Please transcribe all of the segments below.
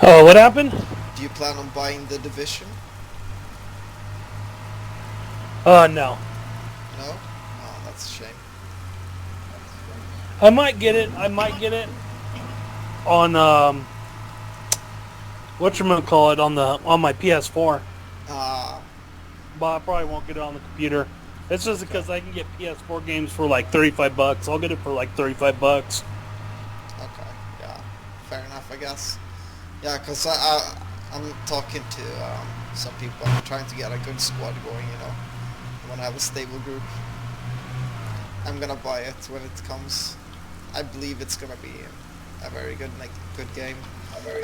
Oh, what happened? Do you plan on buying the division? No. No? Oh, that's a shame. I might get it. I might get it on whatchamacallit on my PS4. Ah, But I probably won't get it on the computer. It's just okay. because I can get PS4 games for like $35. I'll get it for like $35. Okay, yeah. Fair enough, I guess. Yeah, because I'm talking to some people. I'm trying to get a good squad going, you know. I want to have a stable group. I'm gonna buy it when it comes. I believe it's gonna be a very good, like, good game.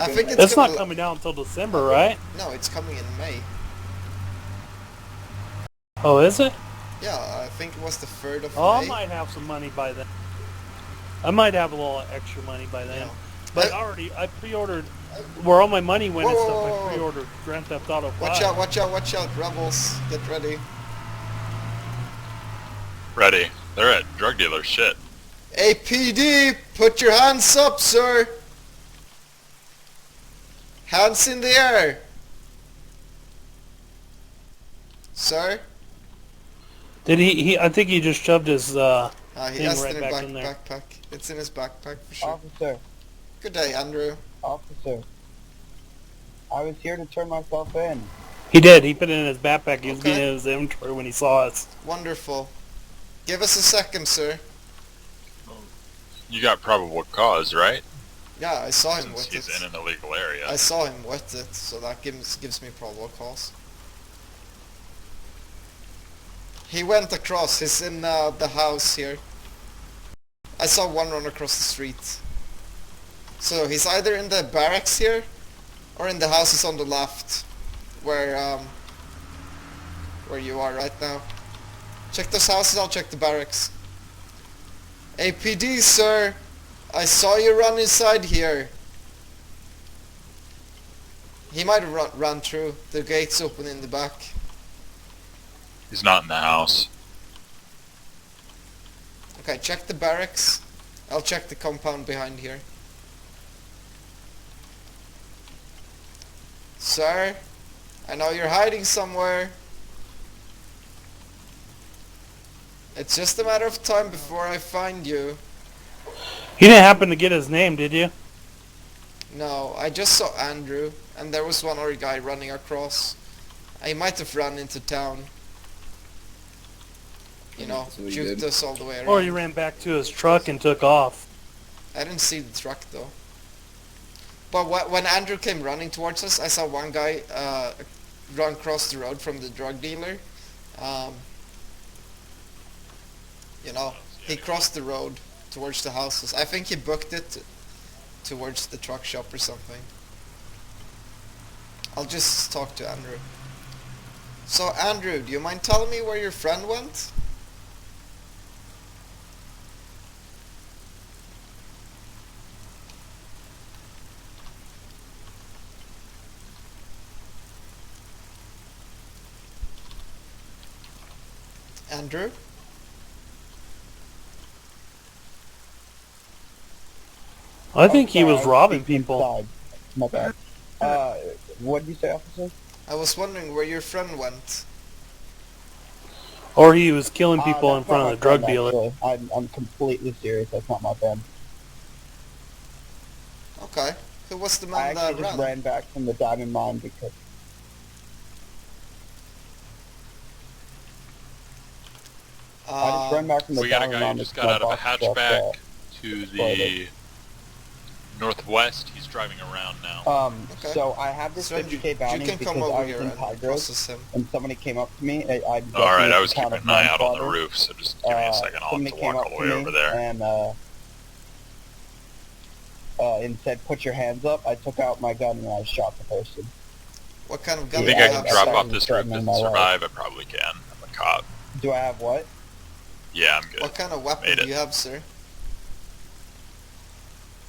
I think it's It's gonna. not coming out until December, right? No, it's coming in May. Oh, is it? Yeah, I think it was the 3rd of Oh, I May. might have some money by then. I might have a little extra money by then. Yeah. But I pre-ordered where all my money went Whoa, and whoa, stuff. I whoa, whoa. pre-ordered Grand Theft Auto Watch 5. out, watch out, watch out. Rebels, get ready. Ready. They're at drug dealer shit. APD, put your hands up, sir. Hands in the air. Sir? Did he? I think he just shoved his He thing has it right in back back, in there. backpack. It's in his backpack for sure. Officer, Good day, Andrew. officer, I was here to turn myself in. He did. He put it in his backpack. He was Okay. getting it in his inventory when he saw us. Wonderful. Give us a second, sir. You got probable cause, right? Yeah, I saw him Since with he's it. in an illegal area. I saw him with it, so that gives me probable cause. He went across. He's in the house here. I saw one run across the street. So he's either in the barracks here, or in the houses on the left, where you are right now. Check those houses. I'll check the barracks. APD, sir. I saw you run inside here. He might have run through. The gate's open in the back. He's not in the house. Okay, check the barracks. I'll check the compound behind here. Sir, I know you're hiding somewhere. It's just a matter of time before I find you. You didn't happen to get his name, did you? No, I just saw Andrew, and there was one other guy running across. He might have run into town. You know, juked us all the way around. Or he ran back to his truck and took off. I didn't see the truck though. But when Andrew came running towards us, I saw one guy run across the road from the drug dealer. You know, he crossed the road towards the houses. I think he booked it towards the truck shop or something. I'll just talk to Andrew. So Andrew, do you mind telling me where your friend went? Andrew? I think he Sorry, was I robbing speaking people. inside. My bad. What did you say, officer? I was wondering where your friend went. Or he was killing people in That's not front my of the drug friend, dealer. actually. I'm completely serious. That's not my friend. Okay. Who was the I man that actually just ran? ran back from the diamond mine because I just ran back from the We got a diamond guy mine who just because got my out of a box truck, hatchback to exploded. the northwest. He's driving around now. Okay. So I have this So 50k bounty you can because come over I was here in and Tigros, process him. and somebody came up to me. Alright, I was keeping an eye out on the roof, so just give me a second. I'll have Somebody to came walk up all to the way me over there. and said, "Put your hands up." I took out my gun and I shot the person. What kind of I gun think do I you can have? drop Sir? off this roof threatening and my life. survive. I probably can. I'm a cop. Do I have what? Yeah, I'm good. What kind of weapon Made do it. you have, sir?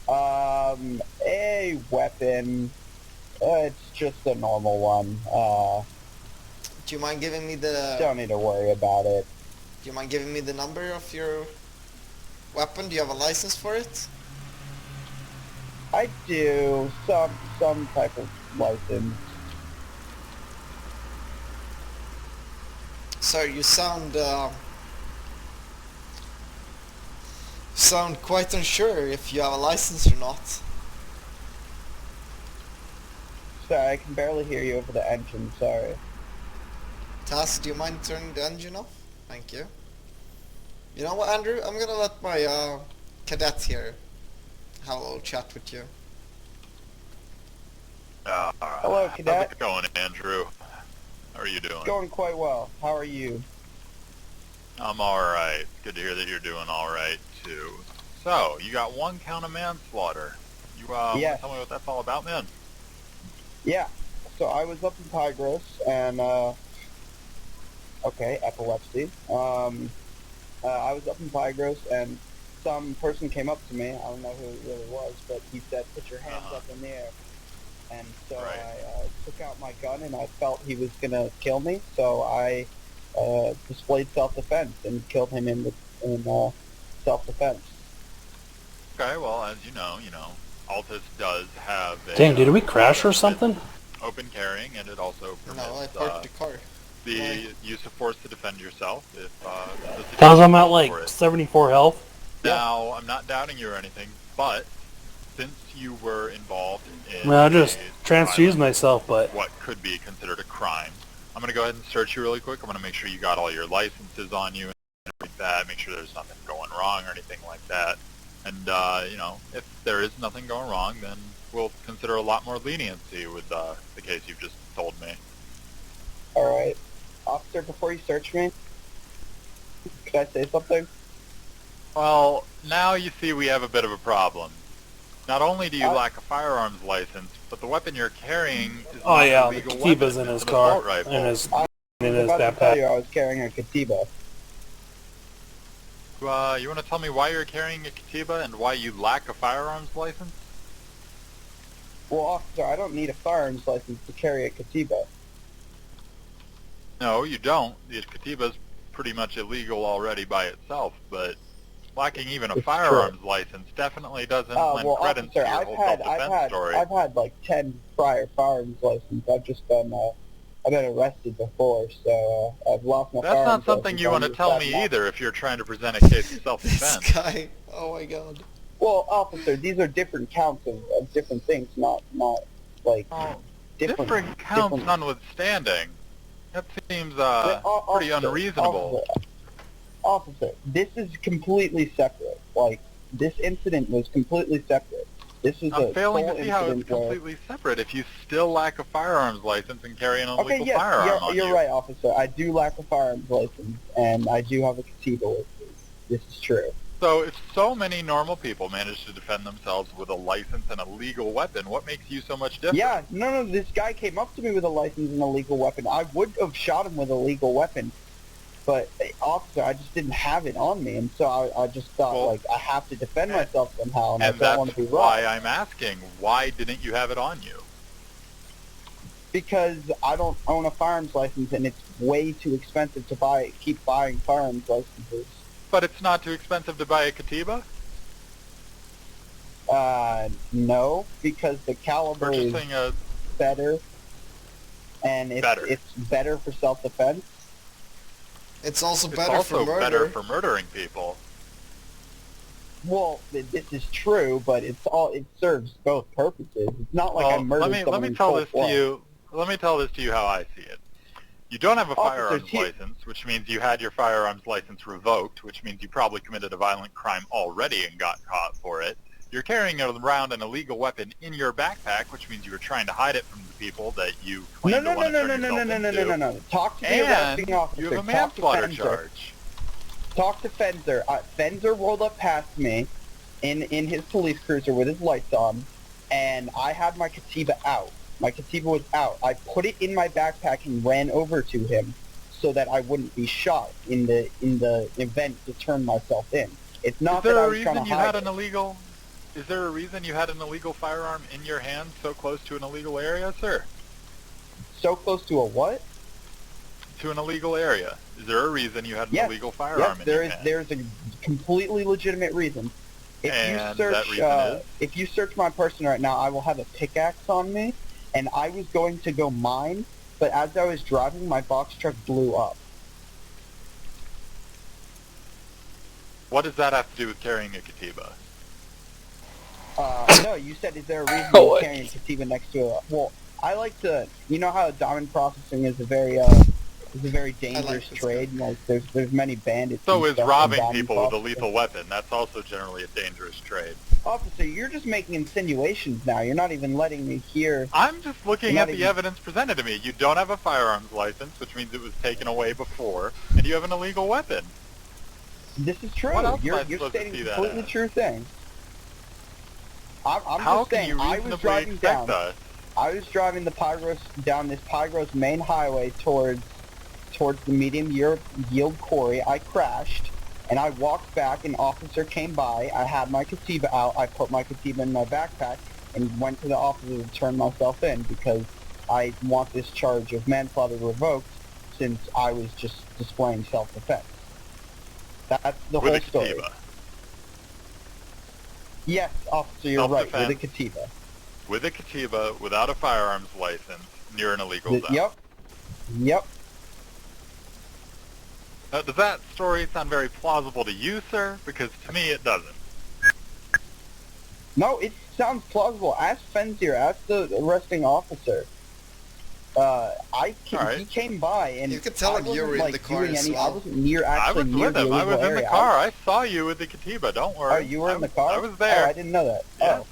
A weapon. It's just a normal one. Do you mind giving me the? Don't need to worry about it. Do you mind giving me the number of your weapon? Do you have a license for it? I do some type of license. Sir, you sound quite unsure if you have a license or not. Sorry, I can barely hear you over the engine. Sorry. Taz, do you mind turning the engine off? Thank you. You know what, Andrew? I'm gonna let my cadet here have a little chat with you. Hello, cadet. How's it going, Andrew? How are you doing? Going quite well. How are you? I'm alright. Good to hear that you're doing alright, too. So, you got 1 count of manslaughter. You, Yes. tell me what that's all about, man? Yeah. So I was up in Tigris, and okay, epilepsy. I was up in Tigris, and some person came up to me. I don't know who it really was, but he said, "Put your hands up in the air." And so Right. I took out my gun, and I felt he was gonna kill me. So I displayed self-defense and killed him in self-defense. Okay, well, as you know, Altus does have a... Dang, did we crash or something? Open carrying, and it also permits No, I parked the car. the use of force to defend yourself if the situation Because I'm at calls like for it. 74 health. Now, I'm not doubting you or anything, but since you were involved in I just a transfused violent- myself, but what could be considered a crime, I'm going to go ahead and search you really quick. I'm going to make sure you got all your licenses on you and everything like that, make sure there's nothing going wrong or anything like that. And, if there is nothing going wrong, then we'll consider a lot more leniency with the case you've just told me. All right, officer. Before you search me, could I say something? Well, now you see we have a bit of a problem. Not only do you I- lack a firearms license, but the weapon you're carrying is oh not yeah, a the legal Katiba's weapon. in It's his an car, assault rifle. in his I was about to tell you backpack. I was carrying a Katiba. You want to tell me why you're carrying a Katiba and why you lack a firearms license? Well, officer, I don't need a firearms license to carry a Katiba. No, you don't. The Katiba's pretty much illegal already by itself, but lacking even a It's firearms license definitely doesn't lend Well, credence to officer, your whole self-defense story. I've had like 10 prior firearms licenses. I've been arrested before, so I've lost my That's firearms not something license you on want to this tell side me now. either if you're trying to present a case of This self-defense. guy. Oh my god. Well, officer, these are different counts of different things, not like Oh, different counts different- notwithstanding, that seems pretty Officer, unreasonable. Officer, this is completely separate. Like, this incident was completely separate. This is I'm a failing sole to see how it's incident where... completely separate if you still lack a firearms license and carry an illegal Okay, yes, firearm on you're you. right, officer. I do lack a firearms license, and I do have a Katiba with me. This is true. So if so many normal people manage to defend themselves with a license and a legal weapon, what makes you so much different? Yeah, no, this guy came up to me with a license and a legal weapon. I would have shot him with a legal weapon, but, officer, I just didn't have it on me, and so I just thought, Well, like, I have to defend myself somehow, and I And don't want that's to be why robbed. I'm asking, why didn't you have it on you? Because I don't own a firearms license, and it's way too expensive to keep buying firearms licenses. But it's not too expensive to buy a Katiba? No, because the caliber is Purchasing a... better, and it's better for self-defense. It's also It's better also for murder. better for murdering people. Well, this is true, but it serves both purposes. It's not like I murdered someone let me in tell cold this blood. to you. Let me tell this to you how I see it. You don't have a Officer, firearms license, which means you had your firearms license revoked, which means you probably committed a violent crime already and got caught for it. You're carrying around an illegal weapon in your backpack, which means you were trying to hide it from the people that you claim to want to turn yourself into. No. Talk to the And arresting officer. you have a Talk to manslaughter Fenzer. charge. Talk to Fenzer. Fenzer rolled up past me in his police cruiser with his lights on, and I had my Katiba out. My Katiba was out. I put it in my backpack and ran over to him so that I wouldn't be shot in the event to turn myself in. It's not that I was trying to hide it. Is there a reason you had an illegal firearm in your hand so close to an illegal area, sir? So close to a what? To an illegal area. Is there a reason you had an Yes. illegal firearm Yes, in your hand? there's a completely legitimate reason. And that reason is? If you search my person right now, I will have a pickaxe on me, and I was going to go mine, but as I was driving, my box truck blew up. What does that have to do with carrying a Katiba? No, you said, is there a reason Oh, you're what? carrying a Katiba next to a... Well, I like to... You know how diamond processing is a very dangerous this trade? Like, there's many bandits So and is stuff in robbing diamond people with a processing. lethal weapon. That's also generally a dangerous trade. Officer, you're just making insinuations now. You're not even letting me hear... I'm just looking You're at not the even- evidence presented to me. You don't have a firearms license, which means it was taken away before, and you have an illegal weapon. This is true. What else am I You're supposed to stating see a that completely as? true thing. I'm How just can saying, you I was reasonably driving expect down. us? I was driving down this Pygros main highway towards the medium yield quarry. I crashed, and I walked back. An officer came by. I had my Katiba out. I put my Katiba in my backpack and went to the officer to turn myself in because I want this charge of manslaughter revoked since I was just displaying self-defense. That's the With whole a story. Katiba. Yes, officer, you're right. With a Self-defense. Katiba. With a Katiba, without a firearms license, near an illegal zone. Yep. Yep. Does that story sound very plausible to you, sir? Because to me it doesn't. No, it sounds plausible. Ask Fenzier. Ask the arresting officer. Alright. He came by and You could tell I him you wasn't, were in like, the car doing as any. well. I wasn't near I actually was near with him. the I was in illegal the area. car. I saw you with the Katiba. Don't worry. Oh, you were in the car? I was there. Oh, I didn't know that. Yeah. Oh.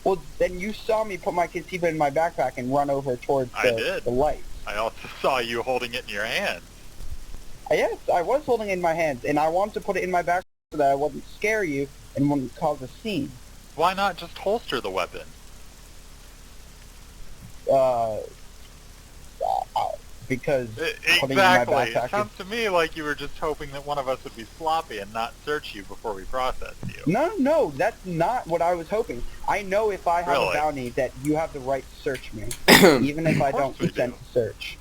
Well, then you saw me put my Katiba in my backpack and run over towards I did. the lights. I also saw you holding it in your hand. Yes, I was holding it in my hands, and I wanted to put it in my backpack so that I wouldn't scare you and wouldn't cause a scene. Why not just holster the weapon? Because putting it in my Exactly. backpack It sounds to me like you were just hoping that one of us would be sloppy and not search you before we processed you. No, that's not what I was hoping. I know if I have Really? a bounty that you have the right to search me, even if I Of course don't we consent do. to search.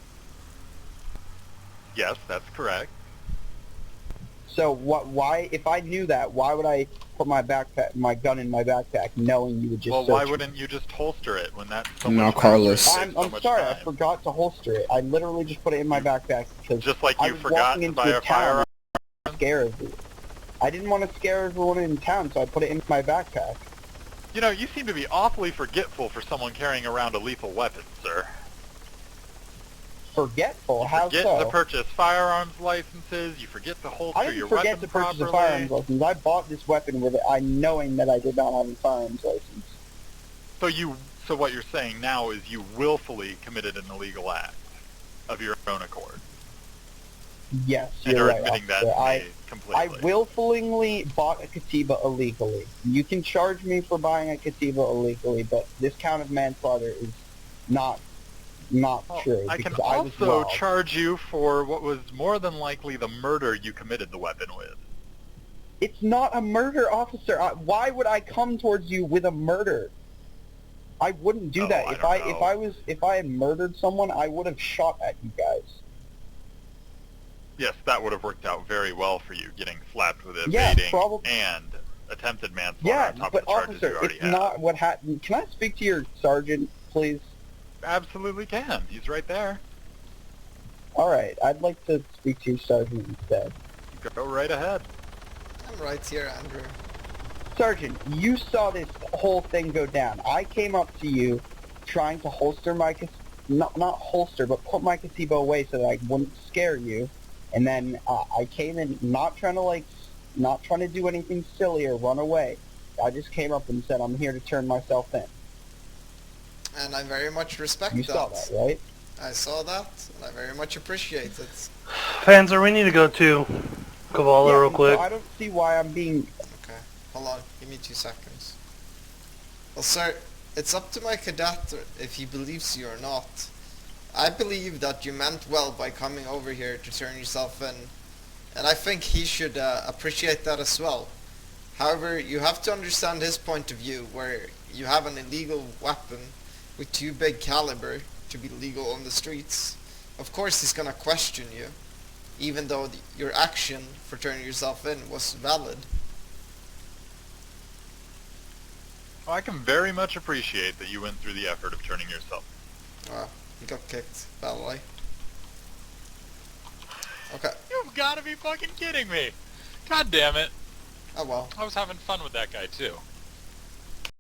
Yes, that's correct. So why, if I knew that, why would I put my gun in my backpack, knowing you would just Well, search why me? wouldn't you just holster it when that's so No, much Carlos. faster and takes so I'm much sorry, I time? forgot to holster it. I literally just put it in my backpack because Just like I you was forgot walking to into buy a town firearm. and scare everyone. I didn't want to scare everyone in town, so I put it in my backpack. You know, you seem to be awfully forgetful for someone carrying around a lethal weapon, sir. Forgetful? How Forget so? to purchase firearms licenses. You forget to holster I your didn't forget weapon to purchase a properly. firearms license. I bought this weapon with it, knowing that I did not have a firearms license. So what you're saying now is you willfully committed an illegal act of your own accord, Yes, and you're are right, admitting that officer. to me completely. I willfully bought a Katiba illegally. You can charge me for buying a Katiba illegally, but this count of manslaughter is not Well, true. I can because I was also robbed. charge you for what was more than likely the murder you committed the weapon with. It's not a murder, officer. Why would I come towards you with a murder? I wouldn't do Oh, that. I don't know. If I had murdered someone, I would have shot at you guys. Yes, that would have worked out very well for you, getting slapped with Yeah, evading probably. and attempted manslaughter Yeah, on top but of the charges you officer, already it's have. not what happened. Can I speak to your sergeant, please? Absolutely can. He's right there. All right, I'd like to speak to your sergeant instead. Go right ahead. I'm right here, Andrew. Sergeant, you saw this whole thing go down. I came up to you trying to holster my... Not holster, but put my Katiba away so that I wouldn't scare you. And then I came in not trying to do anything silly or run away. I just came up and said, I'm here to turn myself in. And I very much respect You that. saw that, right? I saw that, and I very much appreciate it. Panzer, we need to go to Cavallo real so quick. I don't see why I'm being... Okay, hold on, give me 2 seconds. Well, sir, it's up to my cadet if he believes you or not. I believe that you meant well by coming over here to turn yourself in, and I think he should appreciate that as well. However, you have to understand his point of view, where you have an illegal weapon with too big caliber to be legal on the streets. Of course he's gonna question you, even though your action for turning yourself in was valid. Well, I can very much appreciate that you went through the effort of turning yourself. You got kicked badly. Okay. You've got to be fucking kidding me! God damn it! Oh well. I was having fun with that guy too.